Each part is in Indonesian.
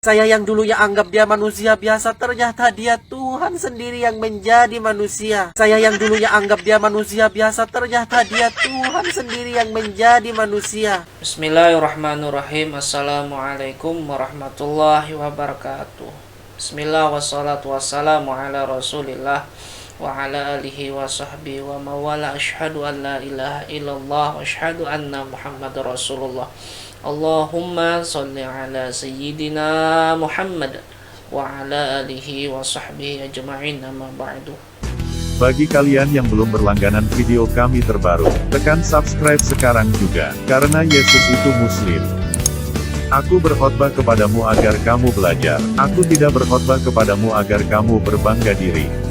Saya yang dulunya anggap dia manusia biasa, ternyata dia Tuhan sendiri yang menjadi manusia. Saya yang dulunya anggap dia manusia biasa, ternyata dia Tuhan sendiri yang menjadi manusia. Bismillahirrahmanirrahim. Assalamualaikum warahmatullahi wabarakatuh. Bismillah wassalatu wassalamu ala rasulillah wa ala alihi wa sahbihi wa mawala. Ashhadu an la ilaha illallah wa ashhadu anna muhammad rasulullah. Allahumma salli ala sayyidina Muhammad wa ala alihi wa sahbihi ajma'in, amma ba'du. Bagi kalian yang belum berlangganan video kami terbaru, tekan subscribe sekarang juga, karena Yesus itu Muslim. Aku berkhotbah kepadamu agar kamu belajar, aku tidak berkhotbah kepadamu agar kamu berbangga diri.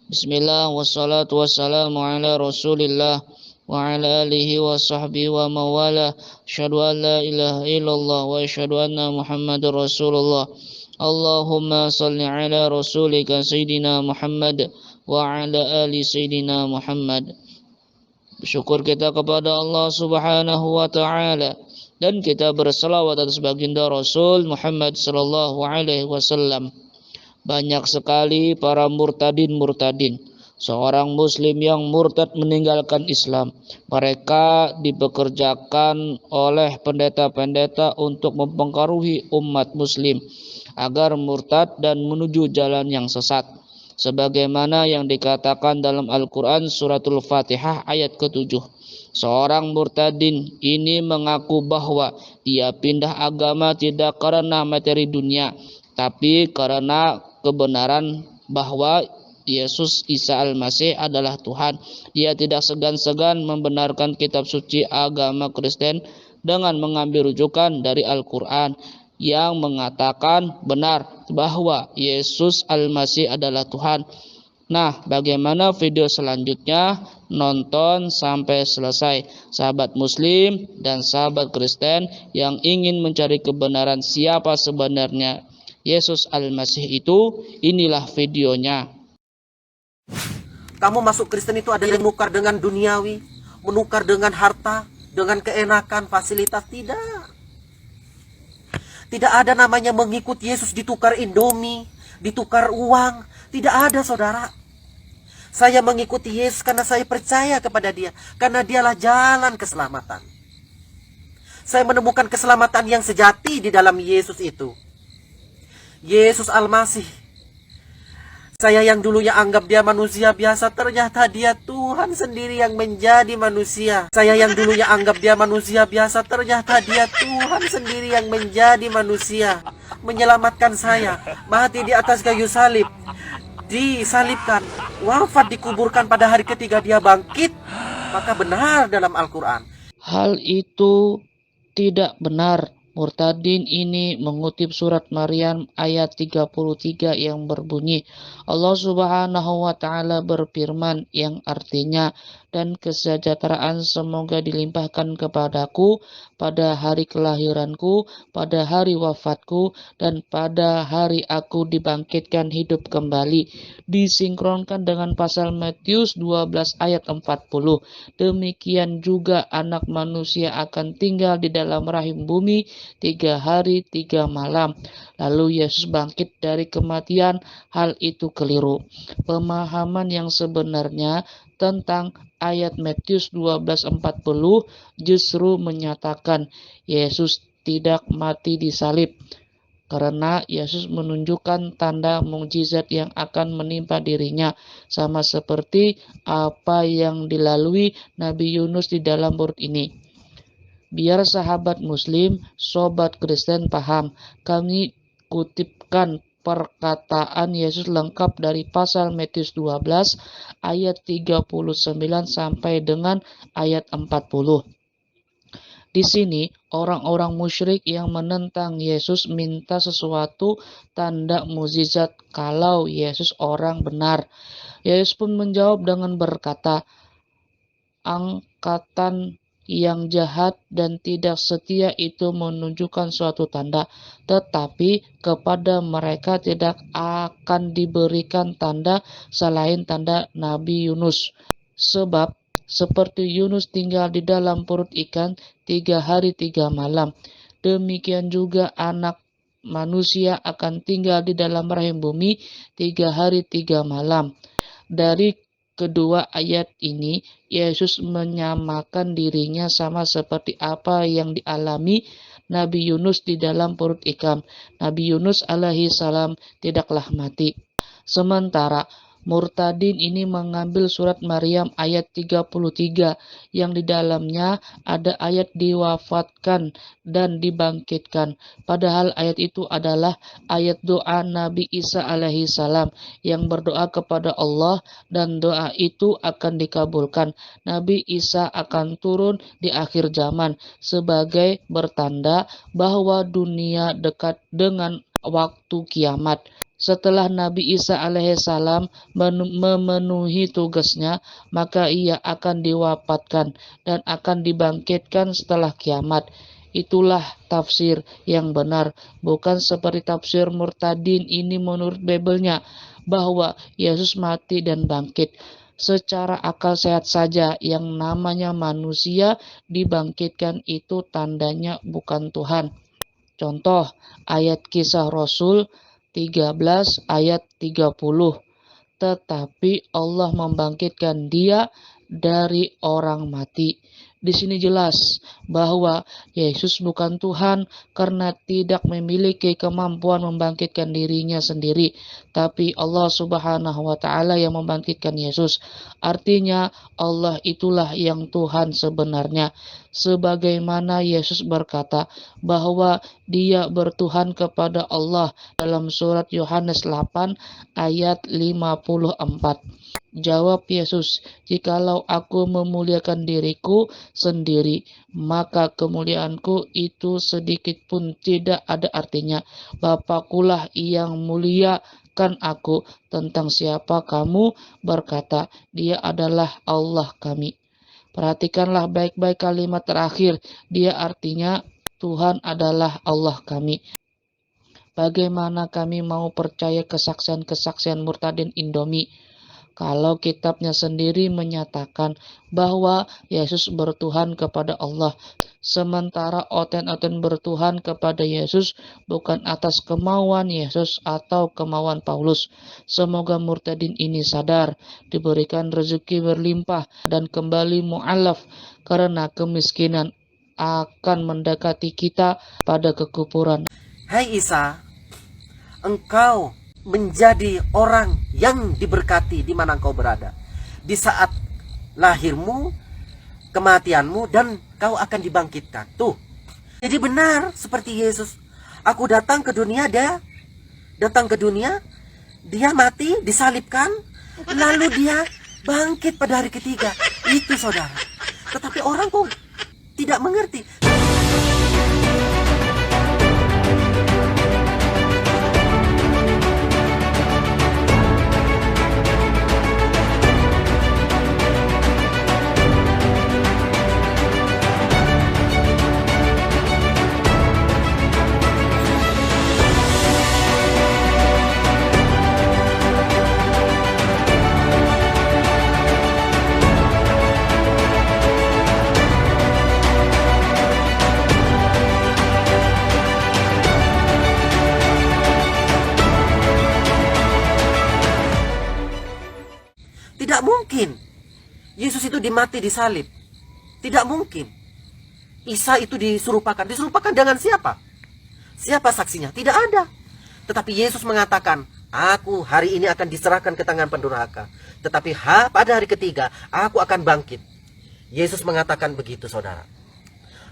Bismillah wassalatu wassalamu ala rasulillah wa ala alihi wa sahbihi wa mawala. Asyhadu an la ilaha illallah wa asyhadu anna muhammadar rasulullah. Allahumma salli ala rasulika sayyidina Muhammad wa ala ali sayyidina Muhammad. Bersyukur kita kepada Allah subhanahu wa ta'ala, dan kita berselawat atas baginda Rasul Muhammad sallallahu alaihi wasallam. Banyak sekali para murtadin. Seorang muslim yang murtad meninggalkan Islam. Mereka dipekerjakan oleh pendeta-pendeta untuk mempengaruhi umat muslim agar murtad dan menuju jalan yang sesat. Sebagaimana yang dikatakan dalam Al-Quran suratul Fatihah ayat ke-7. Seorang murtadin ini mengaku bahwa dia pindah agama tidak karena materi dunia, tapi karena kebenaran bahwa Yesus Isa Al-Masih adalah Tuhan. Dia tidak segan-segan membenarkan kitab suci agama Kristen dengan mengambil rujukan dari Al-Quran yang mengatakan benar bahwa Yesus Al-Masih adalah Tuhan. Nah, bagaimana video selanjutnya? Nonton sampai selesai. Sahabat muslim dan sahabat Kristen yang ingin mencari kebenaran siapa sebenarnya Yesus Al-Masih itu, inilah videonya. Kamu masuk Kristen itu ada yang menukar dengan duniawi, menukar dengan harta, dengan keenakan, fasilitas. Tidak ada namanya mengikut Yesus ditukar Indomie, ditukar uang. Tidak ada, saudara. Saya mengikuti Yesus karena saya percaya kepada dia, karena dialah jalan keselamatan. Saya menemukan keselamatan yang sejati di dalam Yesus itu. Yesus Al-Masih. Saya yang dulunya anggap dia manusia biasa, ternyata dia Tuhan sendiri yang menjadi manusia. Saya yang dulunya anggap dia manusia biasa, ternyata dia Tuhan sendiri yang menjadi manusia. Menyelamatkan saya, mati di atas kayu salib, disalibkan, wafat, dikuburkan, pada hari ketiga dia bangkit. Maka benar dalam Al-Quran. Hal itu tidak benar. Murtadin ini mengutip surat Maryam ayat 33 yang berbunyi, Allah subhanahu wa ta'ala berfirman yang artinya, dan kesejahteraan semoga dilimpahkan kepadaku pada hari kelahiranku, pada hari wafatku, dan pada hari aku dibangkitkan hidup kembali. Disinkronkan dengan pasal Matius 12 ayat 40. Demikian juga anak manusia akan tinggal di dalam rahim bumi 3 hari 3 malam. Lalu Yesus bangkit dari kematian. Hal itu keliru. Pemahaman yang sebenarnya tentang ayat Matius 12:40 justru menyatakan Yesus tidak mati di salib, karena Yesus menunjukkan tanda mukjizat yang akan menimpa dirinya, sama seperti apa yang dilalui Nabi Yunus di dalam perut ini. Biar sahabat muslim, sobat Kristen paham, kami kutipkan perkataan Yesus lengkap dari pasal Matius 12 ayat 39 sampai dengan ayat 40. Di sini orang-orang musyrik yang menentang Yesus minta sesuatu tanda mukjizat kalau Yesus orang benar. Yesus pun menjawab dengan berkata, angkatan yang jahat dan tidak setia itu menunjukkan suatu tanda, tetapi kepada mereka tidak akan diberikan tanda selain tanda Nabi Yunus. Sebab seperti Yunus tinggal di dalam perut ikan 3 hari 3 malam, demikian juga anak manusia akan tinggal di dalam rahim bumi 3 hari 3 malam. Dari kedua ayat ini, Yesus menyamakan dirinya sama seperti apa yang dialami Nabi Yunus di dalam perut ikan. Nabi Yunus alaihi salam tidaklah mati. Sementara murtadin ini mengambil surat Maryam ayat 33 yang di dalamnya ada ayat diwafatkan dan dibangkitkan. Padahal ayat itu adalah ayat doa Nabi Isa alaihi salam yang berdoa kepada Allah dan doa itu akan dikabulkan. Nabi Isa akan turun di akhir zaman sebagai bertanda bahwa dunia dekat dengan waktu kiamat. Setelah Nabi Isa alaihissalam memenuhi tugasnya, maka ia akan diwafatkan dan akan dibangkitkan setelah kiamat. Itulah tafsir yang benar, bukan seperti tafsir murtadin ini menurut Bible-nya, bahwa Yesus mati dan bangkit. Secara akal sehat saja, yang namanya manusia dibangkitkan itu tandanya bukan Tuhan. Contoh, ayat Kisah Rasul 13 ayat 30. Tetapi Allah membangkitkan dia dari orang mati. Di sini jelas bahwa Yesus bukan Tuhan karena tidak memiliki kemampuan membangkitkan dirinya sendiri, tapi Allah Subhanahu wa taala yang membangkitkan Yesus. Artinya Allah itulah yang Tuhan sebenarnya. Sebagaimana Yesus berkata bahwa dia bertuhan kepada Allah dalam surat Yohanes 8 ayat 54. Jawab Yesus, "Jikalau aku memuliakan diriku sendiri, maka kemuliaanku itu sedikit pun tidak ada artinya. Bapakulah yang muliakan aku. Tentang siapa kamu berkata, Dia adalah Allah kami." Perhatikanlah baik-baik kalimat terakhir. Dia artinya Tuhan adalah Allah kami. Bagaimana kami mau percaya kesaksian-kesaksian murtadin Indomie kalau kitabnya sendiri menyatakan bahwa Yesus bertuhan kepada Allah, sementara oten-oten bertuhan kepada Yesus bukan atas kemauan Yesus atau kemauan Paulus. Semoga murtadin ini sadar, diberikan rezeki berlimpah dan kembali mu'alaf, karena kemiskinan akan mendekati kita pada kekufuran. Hai Isa, engkau menjadi orang yang diberkati di mana engkau berada. Di saat lahirmu, kematianmu, dan kau akan dibangkitkan. Tuh. Jadi benar seperti Yesus. Aku datang ke dunia, dia mati, disalibkan, lalu dia bangkit pada hari ketiga. Itu saudara. Tetapi orang kok tidak mengerti. Tidak mungkin Yesus itu dimati disalib. Tidak mungkin. Isa itu disurupakan. Disurupakan dengan siapa? Siapa saksinya? Tidak ada. Tetapi Yesus mengatakan, aku hari ini akan diserahkan ke tangan pendurhaka. Tetapi pada hari ketiga, aku akan bangkit. Yesus mengatakan begitu, saudara.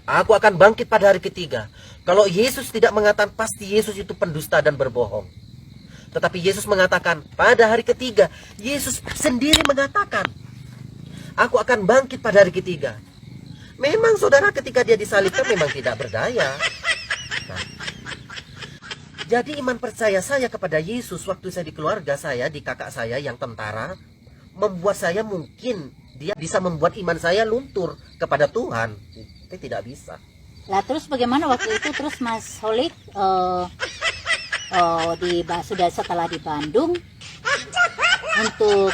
Aku akan bangkit pada hari ketiga. Kalau Yesus tidak mengatakan, pasti Yesus itu pendusta dan berbohong. Tetapi Yesus mengatakan pada hari ketiga. Yesus sendiri mengatakan, aku akan bangkit pada hari ketiga. Memang saudara ketika dia disalibkan memang tidak berdaya. Nah, jadi iman percaya saya kepada Yesus waktu saya di keluarga saya, di kakak saya yang tentara, membuat saya, mungkin dia bisa membuat iman saya luntur kepada Tuhan. Tapi tidak bisa. Lah terus bagaimana waktu itu terus Mas Holik sudah setelah di Bandung untuk